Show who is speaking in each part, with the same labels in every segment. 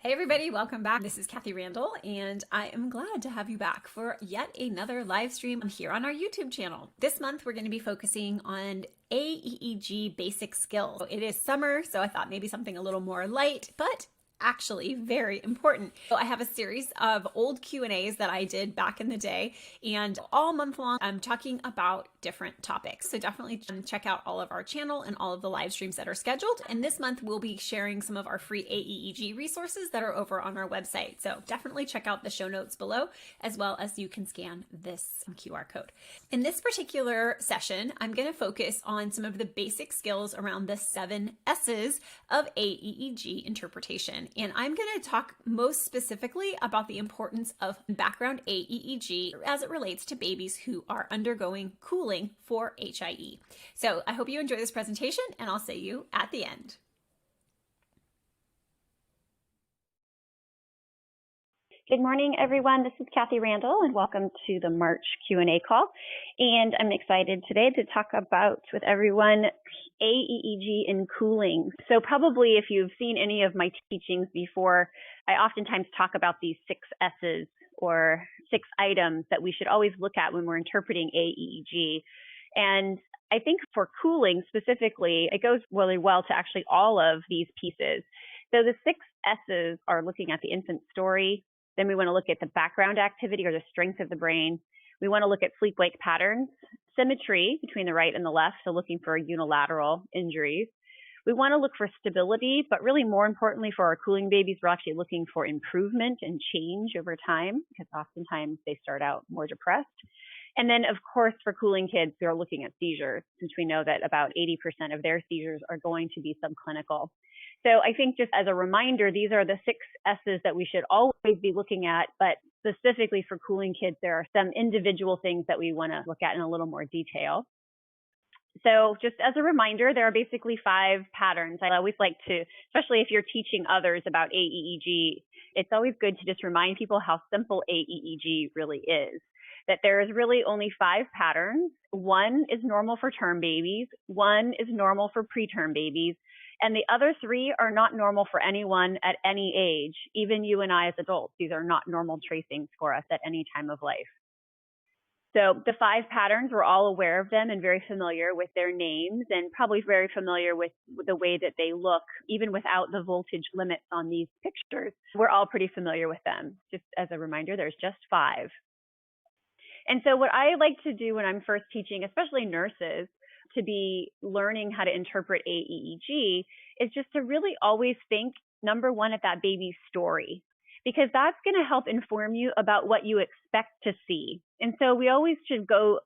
Speaker 1: Hey everybody, welcome back. This is Kathi Randall, and I am glad to have you back for yet another live stream here on our YouTube channel. This month we're going to be focusing on aEEG basic skills. It is summer, so I thought maybe something a little more light, but actually very important. So I have a series of old Q&As that I did back in the day, and all month long I'm talking about different topics. So definitely check out all of our channel and all of the live streams that are scheduled. And this month we'll be sharing some of our free aEEG resources that are over on our website. So definitely check out the show notes below, as well as you can scan this QR code. In this particular session, I'm going to focus on some of the basic skills around the 7 S's of aEEG interpretation. And I'm going to talk most specifically about the importance of background aEEG as it relates to babies who are undergoing cooling for HIE. So I hope you enjoy this presentation, and I'll see you at the end.
Speaker 2: Good morning, everyone. This is Kathi Randall, and welcome to the March Q&A call. And I'm excited today to talk about with everyone aEEG and cooling. So probably if you've seen any of my teachings before, I oftentimes talk about these 6 S's or 6 items that we should always look at when we're interpreting aEEG. And I think for cooling specifically, it goes really well to actually all of these pieces. So the 6 S's are looking at the infant story. Then we want to look at the background activity or the strength of the brain. We want to look at sleep-wake patterns, symmetry between the right and the left, so looking for unilateral injuries. We want to look for stability, but really more importantly for our cooling babies, we're actually looking for improvement and change over time, because oftentimes they start out more depressed. And then, of course, for cooling kids, we're looking at seizures, since we know that about 80% of their seizures are going to be subclinical. So I think just as a reminder, these are the 6 S's that we should always be looking at, but specifically for cooling kids, there are some individual things that we want to look at in a little more detail. So just as a reminder, there are basically 5 patterns. I always like to, especially if you're teaching others about aEEG, it's always good to just remind people how simple aEEG really is. That there is really only 5 patterns. 1 is normal for term babies, 1 is normal for preterm babies, and the other 3 are not normal for anyone at any age, even you and I as adults. These are not normal tracings for us at any time of life. So the 5 patterns, we're all aware of them and very familiar with their names, and probably very familiar with the way that they look, even without the voltage limits on these pictures. We're all pretty familiar with them. Just as a reminder, there's just 5. And so what I like to do when I'm first teaching, especially nurses, to be learning how to interpret aEEG is just to really always think, number one, at that baby's story, because that's going to help inform you about what you expect to see. And so we always should go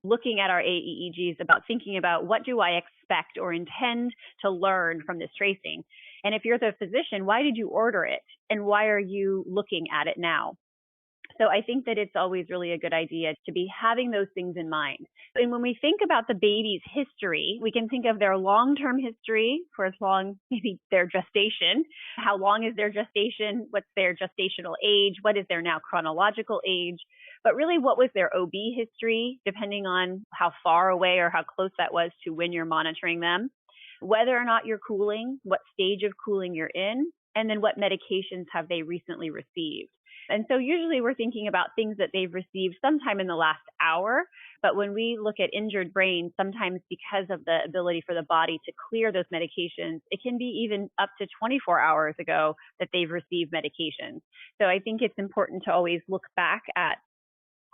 Speaker 2: looking at our aEEGs about thinking about what do I expect or intend to learn from this tracing. And if you're the physician, why did you order it? And why are you looking at it now? So I think that it's always really a good idea to be having those things in mind. And when we think about the baby's history, we can think of their long-term history for as long, maybe their gestation. How long is their gestation? What's their gestational age? What is their now chronological age? But really, what was their OB history, depending on how far away or how close that was to when you're monitoring them? Whether or not you're cooling, what stage of cooling you're in, and then what medications have they recently received? And so usually we're thinking about things that they've received sometime in the last hour. But when we look at injured brains, sometimes because of the ability for the body to clear those medications, it can be even up to 24 hours ago that they've received medications. So I think it's important to always look back at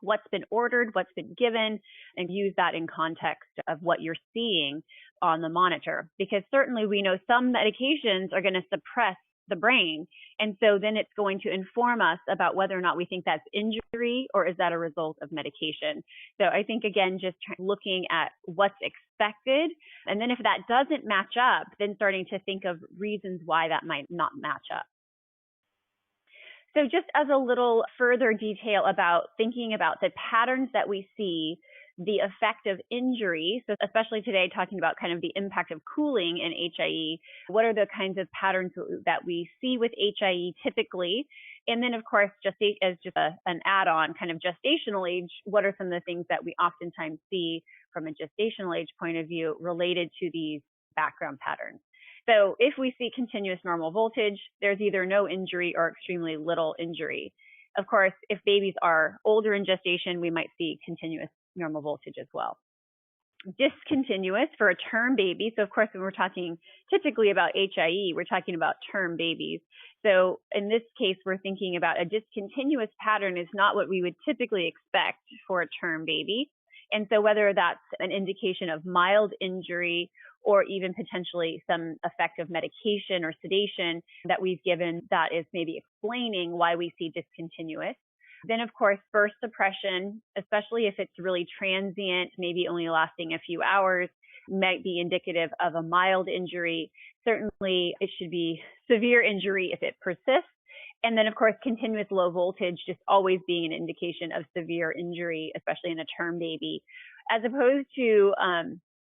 Speaker 2: what's been ordered, what's been given, and use that in context of what you're seeing on the monitor. Because certainly we know some medications are going to suppress the brain. And so then it's going to inform us about whether or not we think that's injury or is that a result of medication. So I think, again, just looking at what's expected. And then if that doesn't match up, then starting to think of reasons why that might not match up. So just as a little further detail about thinking about the patterns that we see, the effect of injury, so especially today talking about kind of the impact of cooling in HIE, what are the kinds of patterns that we see with HIE typically? And then, of course, just as an add-on, kind of gestational age, what are some of the things that we oftentimes see from a gestational age point of view related to these background patterns? So if we see continuous normal voltage, there's either no injury or extremely little injury. Of course, if babies are older in gestation, we might see continuous normal voltage as well. Discontinuous for a term baby. So of course, when we're talking typically about HIE, we're talking about term babies. So in this case, we're thinking about a discontinuous pattern is not what we would typically expect for a term baby. And so whether that's an indication of mild injury or even potentially some effective medication or sedation that we've given that is maybe explaining why we see discontinuous. Then, of course, burst suppression, especially if it's really transient, maybe only lasting a few hours, might be indicative of a mild injury. Certainly, it should be severe injury if it persists. And then, of course, continuous low voltage just always being an indication of severe injury, especially in a term baby, as opposed to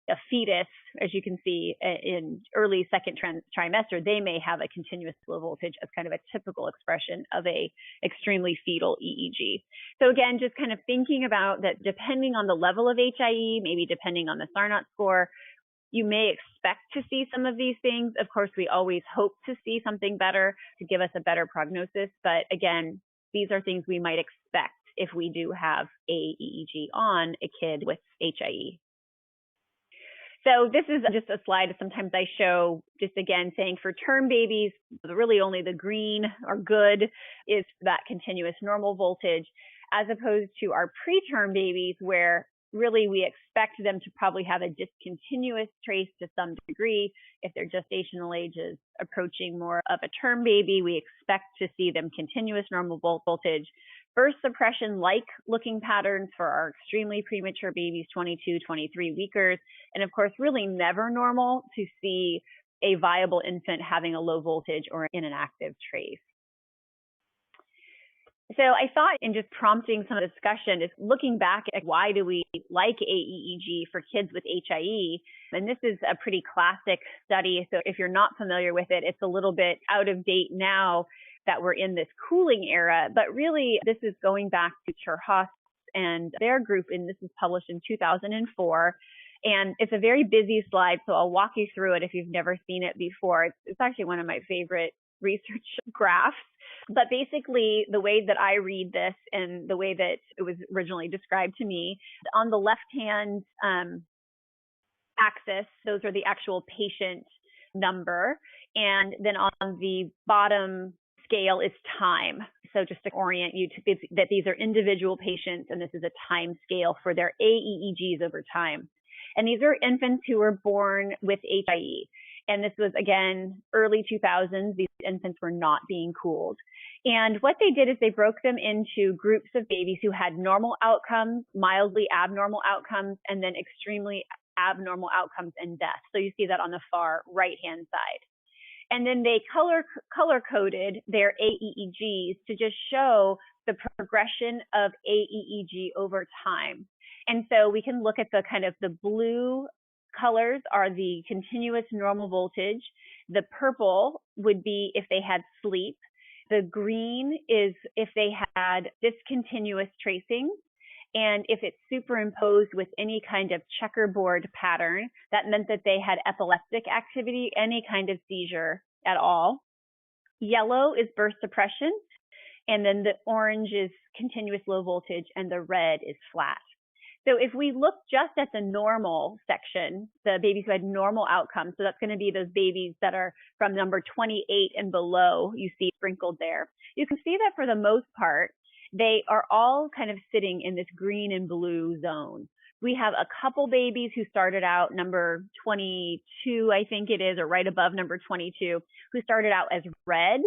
Speaker 2: a fetus, as you can see in early second trimester, they may have a continuous low voltage as kind of a typical expression of a extremely fetal EEG. So again, just kind of thinking about that depending on the level of HIE, maybe depending on the SARNOT score, you may expect to see some of these things. Of course, we always hope to see something better to give us a better prognosis. But again, these are things we might expect if we do have a EEG on a kid with HIE. So this is just a slide sometimes I show, just again saying for term babies, really only the green or good is that continuous normal voltage, as opposed to our preterm babies where really we expect them to probably have a discontinuous trace to some degree. If their gestational age is approaching more of a term baby, we expect to see them continuous normal voltage. Burst suppression-like looking patterns for our extremely premature babies, 22, 23 weekers, and of course, really never normal to see a viable infant having a low voltage or in an active trace. So I thought in just prompting some discussion is looking back at why do we like aEEG for kids with HIE, and this is a pretty classic study. So if you're not familiar with it, it's a little bit out of date now that we're in this cooling era, but really this is going back to Cherhas and their group, and this was published in 2004. And it's a very busy slide, so I'll walk you through it if you've never seen it before. It's actually one of my favorite research graphs. But basically, the way that I read this and the way that it was originally described to me, on the left-hand axis, those are the actual patient number. And then on the bottom scale is time. So just to orient you to that these are individual patients, and this is a time scale for their aEEGs over time. And these are infants who were born with HIE. And this was, again, early 2000s. These infants were not being cooled. And what they did is they broke them into groups of babies who had normal outcomes, mildly abnormal outcomes, and then extremely abnormal outcomes and death. So you see that on the far right-hand side. And then they color-coded their aEEGs to just show the progression of aEEG over time. And so we can look at the kind of the blue colors are the continuous normal voltage. The purple would be if they had sleep. The green is if they had discontinuous tracing. And if it's superimposed with any kind of checkerboard pattern, that meant that they had epileptic activity, any kind of seizure at all. Yellow is burst suppression. And then the orange is continuous low voltage, and the red is flat. So if we look just at the normal section, the babies who had normal outcomes, so that's going to be those babies that are from number 28 and below, you see sprinkled there. You can see that for the most part, they are all kind of sitting in this green and blue zone. We have a couple babies who started out number 22, I think it is, or right above number 22, who started out as red,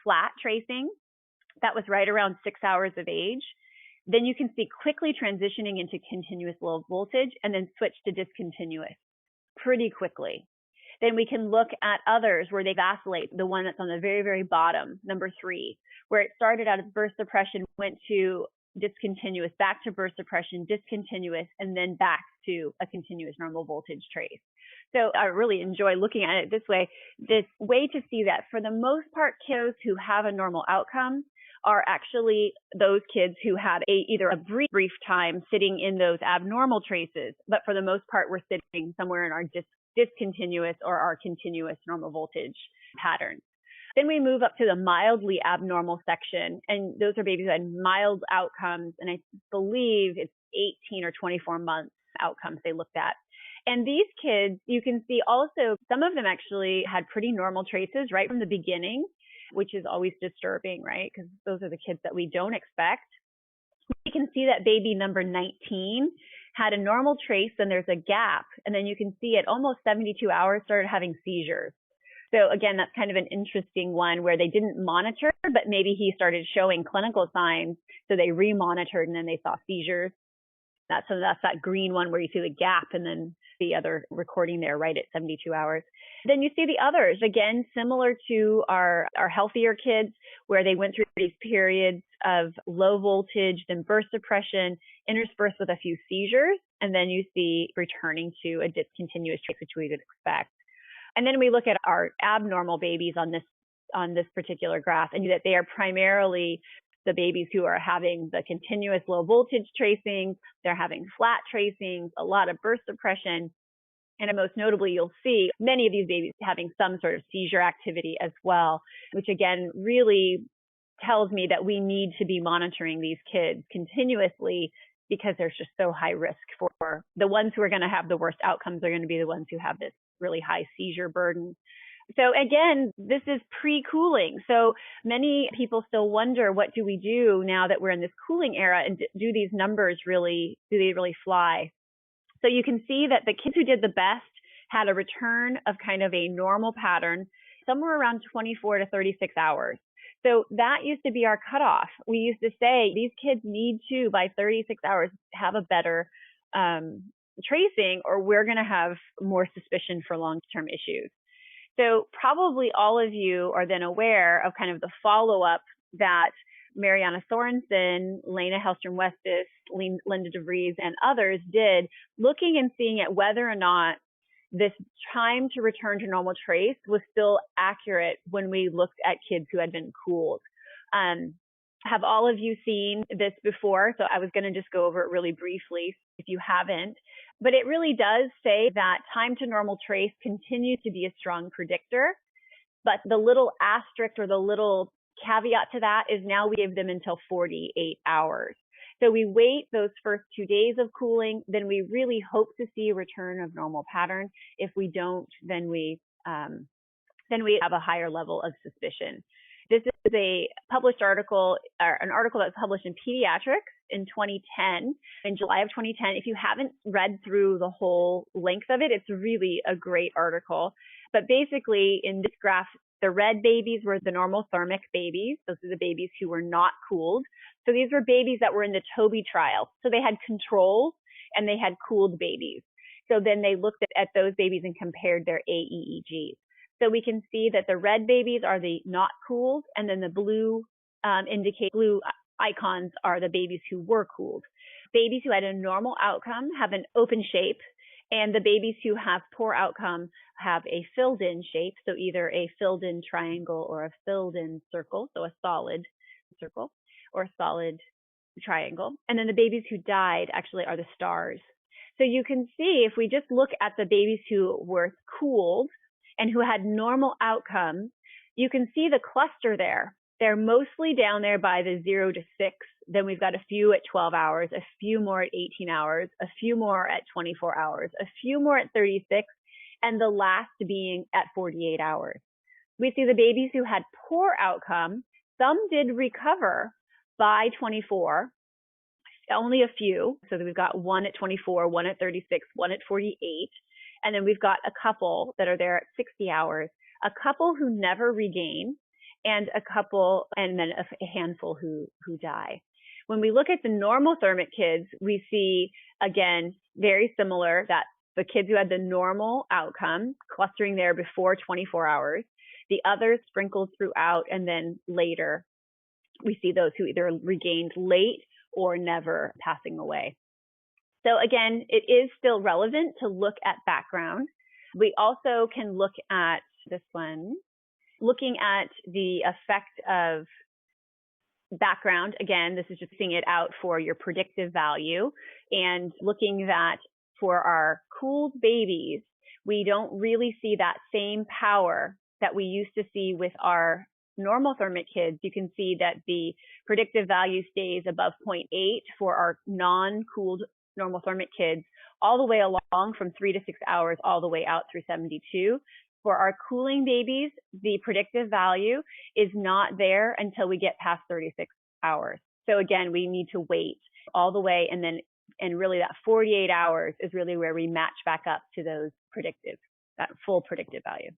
Speaker 2: flat tracing. That was right around 6 hours of age. Then you can see quickly transitioning into continuous low voltage and then switch to discontinuous pretty quickly. Then we can look at others where they vacillate, the one that's on the very, very bottom, number 3, where it started out as burst suppression, went to discontinuous, back to burst suppression, discontinuous, and then back to a continuous normal voltage trace. So I really enjoy looking at it this way. This way to see that for the most part, kiddos who have a normal outcome are actually those kids who had either a brief time sitting in those abnormal traces, but for the most part, we're sitting somewhere in our discontinuous or our continuous normal voltage patterns. Then we move up to the mildly abnormal section, and those are babies who had mild outcomes, and I believe it's 18 or 24 months outcomes they looked at. And these kids, you can see also, some of them actually had pretty normal traces right from the beginning, which is always disturbing, right? Because those are the kids that we don't expect. You can see that baby number 19 had a normal trace, and there's a gap. And then you can see at almost 72 hours started having seizures. So again, that's kind of an interesting one where they didn't monitor, but maybe he started showing clinical signs. So they remonitored, and then they saw seizures. That's that green one where you see the gap, and then the other recording there right at 72 hours. Then you see the others, again, similar to our healthier kids, where they went through these periods of low voltage, then burst depression, interspersed with a few seizures, and then you see returning to a discontinuous trace, which we would expect. And then we look at our abnormal babies on this particular graph, and that they are primarily the babies who are having the continuous low voltage tracings, they're having flat tracings, a lot of burst depression, and most notably, you'll see many of these babies having some sort of seizure activity as well, which again really tells me that we need to be monitoring these kids continuously, because there's just so high risk for the ones who are going to have the worst outcomes are going to be the ones who have this really high seizure burden. So again, this is pre-cooling. So many people still wonder, what do we do now that we're in this cooling era, and do these numbers do they really fly? So you can see that the kids who did the best had a return of kind of a normal pattern, somewhere around 24 to 36 hours. So that used to be our cutoff. We used to say these kids need to, by 36 hours, have a better tracing, or we're going to have more suspicion for long-term issues. So probably all of you are then aware of kind of the follow-up that Mariana Sorensen, Lena Hellstrom-Westis, Linda DeVries, and others did, looking and seeing at whether or not this time to return to normal trace was still accurate when we looked at kids who had been cooled. Have all of you seen this before? So I was going to just go over it really briefly if you haven't. But it really does say that time to normal trace continues to be a strong predictor. But the little asterisk or the little caveat to that is now we give them until 48 hours. So we wait those first 2 days of cooling, then we really hope to see a return of normal pattern. If we don't, then we have a higher level of suspicion. This is a published article, or an article that's published in Pediatrics in 2010, in July of 2010. If you haven't read through the whole length of it, it's really a great article. But basically, in this graph, the red babies were the normal thermic babies. Those are the babies who were not cooled. So these were babies that were in the Toby trial. So they had controls and they had cooled babies. So then they looked at those babies and compared their aEEGs. So we can see that the red babies are the not cooled, and then the blue blue icons are the babies who were cooled. Babies who had a normal outcome have an open shape, and the babies who have poor outcome have a filled-in shape, so either a filled-in triangle or a filled-in circle, so a solid circle or a solid triangle. And then the babies who died actually are the stars. So you can see, if we just look at the babies who were cooled and who had normal outcomes, you can see the cluster there. They're mostly down there by the 0 to 6. Then we've got a few at 12 hours, a few more at 18 hours, a few more at 24 hours, a few more at 36, and the last being at 48 hours. We see the babies who had poor outcome. Some did recover by 24, only a few. So we've got one at 24, one at 36, one at 48. And then we've got a couple that are there at 60 hours, a couple who never regain, and a couple, and then a handful who die. When we look at the normal thermic kids, we see, again, very similar, that the kids who had the normal outcome clustering there before 24 hours, the others sprinkled throughout, and then later we see those who either regained late or never passing away. So again, it is still relevant to look at background. We also can look at this one, looking at the effect of background. Again, this is just seeing it out for your predictive value, and looking that for our cooled babies, We don't really see that same power that we used to see with our normothermic kids. You can see that the predictive value stays above 0.8 for our non-cooled normothermic kids, all the way along from 3 to 6 hours, all the way out through 72. For our cooling babies, the predictive value is not there until we get past 36 hours. So again, we need to wait all the way, and really that 48 hours is really where we match back up to those predictive, that full predictive value.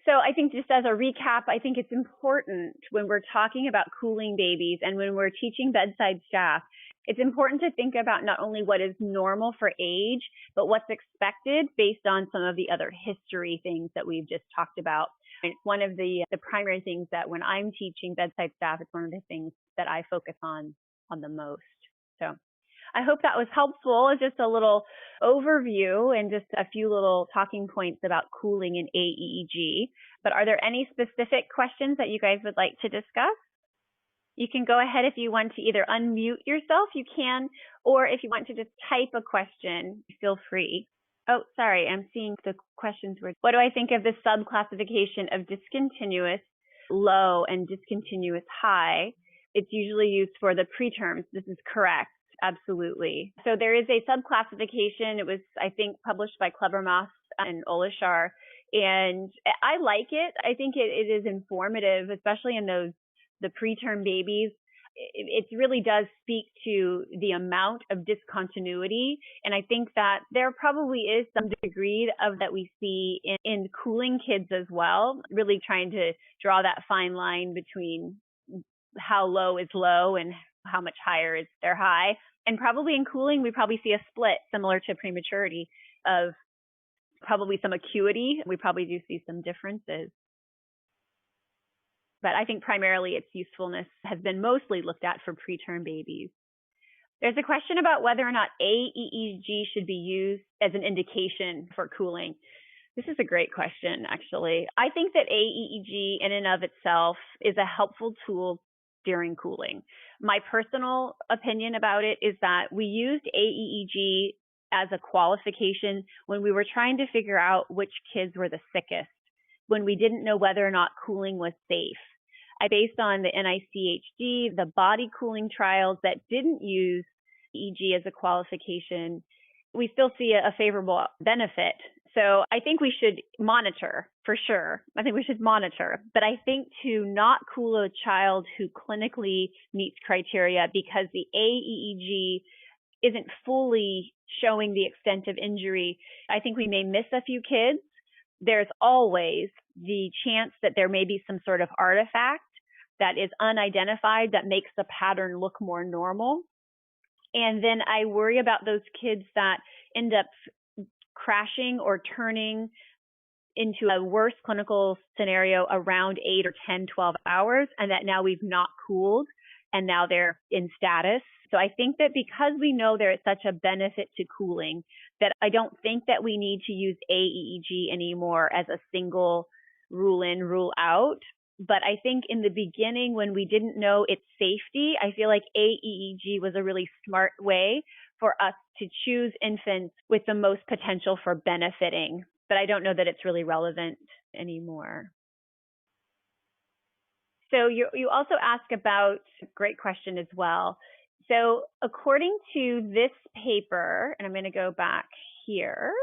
Speaker 2: So I think just as a recap, I think it's important when we're talking about cooling babies and when we're teaching bedside staff, it's important to think about not only what is normal for age, but what's expected based on some of the other history things that we've just talked about. And one of the primary things that when I'm teaching bedside staff, it's one of the things that I focus on the most. So I hope that was helpful. It's just a little overview and just a few little talking points about cooling in aEEG. But are there any specific questions that you guys would like to discuss? You can go ahead if you want to either unmute yourself, you can, or if you want to just type a question, feel free. Oh, sorry, I'm seeing the questions were, what do I think of the subclassification of discontinuous low and discontinuous high? It's usually used for the preterms. This is correct. Absolutely. So there is a subclassification. It was, I think, published by Klebermas and Olashar. And I like it. I think it is informative, especially in the preterm babies. It really does speak to the amount of discontinuity. And I think that there probably is some degree of that we see in cooling kids as well, really trying to draw that fine line between how low is low and how much higher is their high. And probably in cooling, we probably see a split similar to prematurity of probably some acuity. We probably do see some differences. But I think primarily its usefulness has been mostly looked at for preterm babies. There's a question about whether or not aEEG should be used as an indication for cooling. This is a great question, actually. I think that aEEG in and of itself is a helpful tool during cooling. My personal opinion about it is that we used aEEG as a qualification when we were trying to figure out which kids were the sickest, when we didn't know whether or not cooling was safe. Based on the NICHD, the body cooling trials that didn't use EEG as a qualification, we still see a favorable benefit. So I think we should monitor, for sure. I think we should monitor. But I think to not cool a child who clinically meets criteria because the aEEG isn't fully showing the extent of injury, I think we may miss a few kids. There's always the chance that there may be some sort of artifact that is unidentified that makes the pattern look more normal. And then I worry about those kids that end up crashing or turning into a worse clinical scenario around 8 or 10, 12 hours, and that now we've not cooled and now they're in status. So I think that because we know there is such a benefit to cooling, that I don't think that we need to use aEEG anymore as a single rule in, rule out. But I think in the beginning, when we didn't know its safety, I feel like aEEG was a really smart way for us to choose infants with the most potential for benefiting. But I don't know that it's really relevant anymore. So you also ask about, great question as well. So according to this paper, and I'm going to go back here.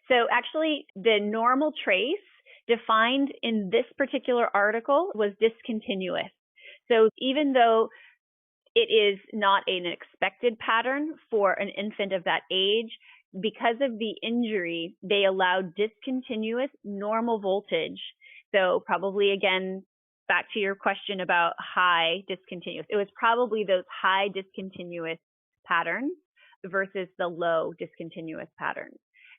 Speaker 2: So actually the normal trace defined in this particular article was discontinuous. So even though it is not an expected pattern for an infant of that age, because of the injury, they allowed discontinuous normal voltage. So probably, again, back to your question about high discontinuous, it was probably those high discontinuous patterns versus the low discontinuous patterns.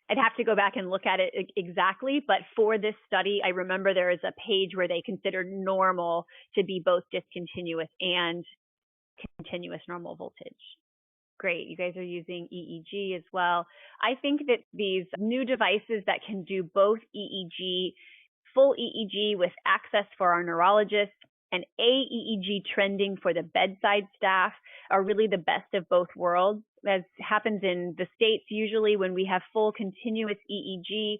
Speaker 2: I'd have to go back and look at it exactly, but for this study, I remember there is a page where they considered normal to be both discontinuous and continuous normal voltage. Great, you guys are using EEG as well. I think that these new devices that can do both EEG, full EEG with access for our neurologists, and aEEG trending for the bedside staff are really the best of both worlds. as happens in the States, usually when we have full continuous EEG,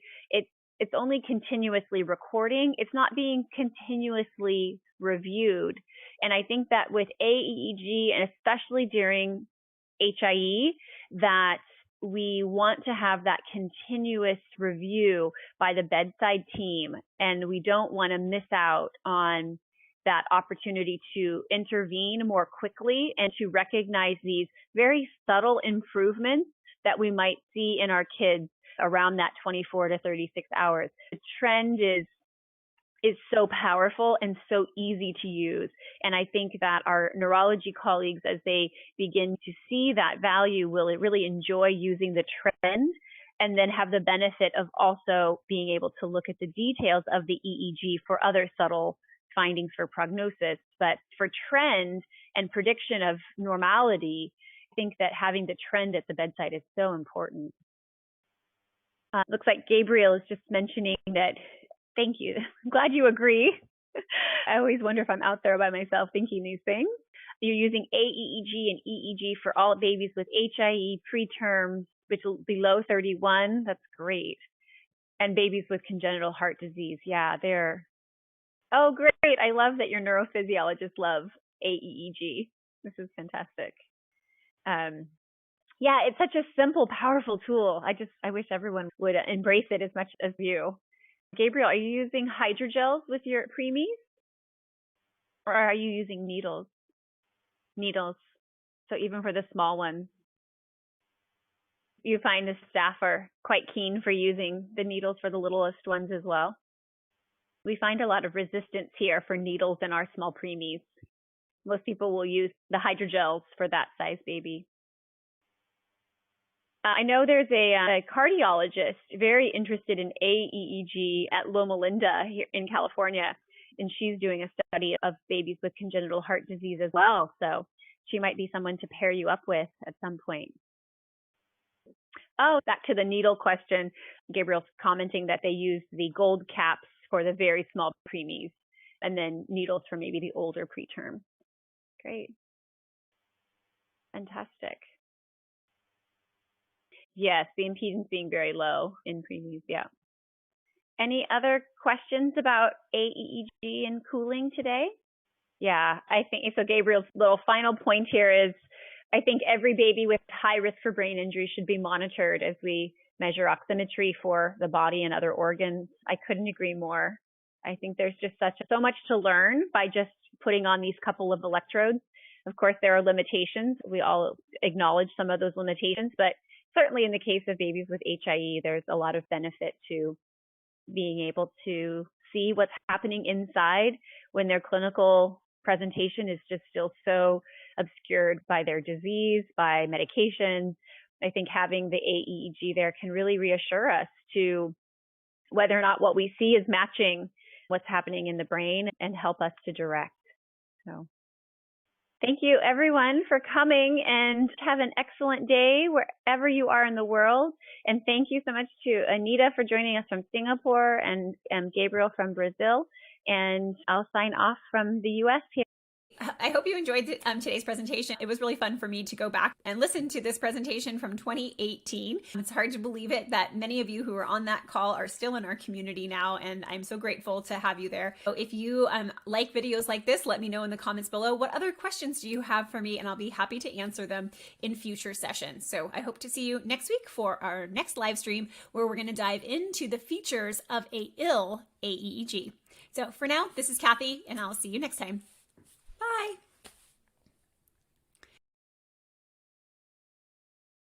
Speaker 2: it's only continuously recording. It's not being continuously reviewed. And I think that with aEEG, and especially during HIE, that we want to have that continuous review by the bedside team, and we don't want to miss out on that opportunity to intervene more quickly and to recognize these very subtle improvements that we might see in our kids around that 24 to 36 hours. The trend is so powerful and so easy to use. And I think that our neurology colleagues, as they begin to see that value, will really enjoy using the trend, and then have the benefit of also being able to look at the details of the EEG for other subtle findings for prognosis. But for trend and prediction of normality, I think that having the trend at the bedside is so important. Looks like Gabriel is just mentioning that. Thank you. I'm glad you agree. I always wonder if I'm out there by myself thinking these things. You're using aEEG and EEG for all babies with HIE preterm below 31. That's great. And babies with congenital heart disease. Yeah, they're. Oh, great. I love that your neurophysiologists love aEEG. This is fantastic. Yeah, it's such a simple, powerful tool. I wish everyone would embrace it as much as you. Gabriel, are you using hydrogels with your preemies? Or are you using needles? Needles. So even for the small ones. You find the staff are quite keen for using the needles for the littlest ones as well. We find a lot of resistance here for needles in our small preemies. Most people will use the hydrogels for that size baby. I know there's a cardiologist very interested in aEEG at Loma Linda here in California, and she's doing a study of babies with congenital heart disease as well. So she might be someone to pair you up with at some point. Oh, back to the needle question. Gabriel's commenting that they use the gold caps for the very small preemies, and then needles for maybe the older preterm. Great. Fantastic. Yes, the impedance being very low in preemies, yeah. Any other questions about aEEG and cooling today? Yeah, I think so. Gabriel's little final point here is, I think every baby with high risk for brain injury should be monitored as we measure oximetry for the body and other organs. I couldn't agree more. I think there's just so much to learn by just putting on these couple of electrodes. Of course, there are limitations. We all acknowledge some of those limitations, but certainly in the case of babies with HIE, there's a lot of benefit to being able to see what's happening inside when their clinical presentation is just still so obscured by their disease, by medication. I think having the aEEG there can really reassure us to whether or not what we see is matching what's happening in the brain and help us to direct. So thank you, everyone, for coming, and have an excellent day wherever you are in the world. And thank you so much to Anita for joining us from Singapore, and Gabriel from Brazil. And I'll sign off from the U.S. here.
Speaker 1: I hope you enjoyed today's presentation. It was really fun for me to go back and listen to this presentation from 2018. It's hard to believe it that many of you who were on that call are still in our community now, and I'm so grateful to have you there. So if you like videos like this, let me know in the comments below. What other questions do you have for me? And I'll be happy to answer them in future sessions. So I hope to see you next week for our next live stream, where we're going to dive into the features of a ill aEEG. So for now, this is Kathi, and I'll see you next time.